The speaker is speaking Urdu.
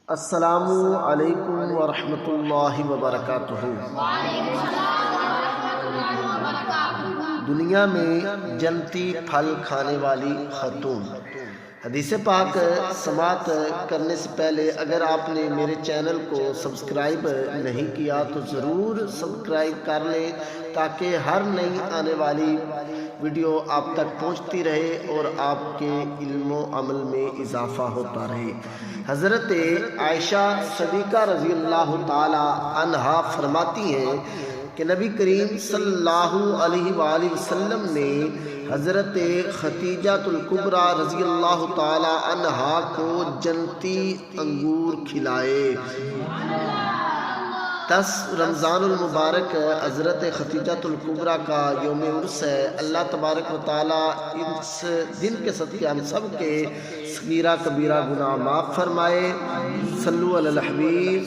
السلام علیکم ورحمۃ اللہ وبرکاتہ۔ دنیا میں جنتی پھل کھانے والی خاتون۔ حدیث پاک سماعت کرنے سے پہلے اگر آپ نے میرے چینل کو سبسکرائب نہیں کیا تو ضرور سبسکرائب کر لیں تاکہ ہر نئی آنے والی ویڈیو آپ تک پہنچتی رہے اور آپ کے علم و عمل میں اضافہ ہوتا رہے۔ حضرت عائشہ صدیقہ رضی اللہ تعالی عنہا فرماتی ہیں کہ نبی کریم صلی اللہ علیہ وآلہ وسلم نے حضرت خدیجہ الکبریٰ رضی اللہ تعالی عنہا کو جنتی انگور کھلائے۔ 10 رمضان المبارک حضرت خدیجہ الکبریٰ کا یوم عرس ہے۔ اللہ تبارک و تعالی اس دن کے صدقے ہم سب کے صغیرہ کبیرہ گناہ معاف فرمائے۔ صلو علی الحبیب۔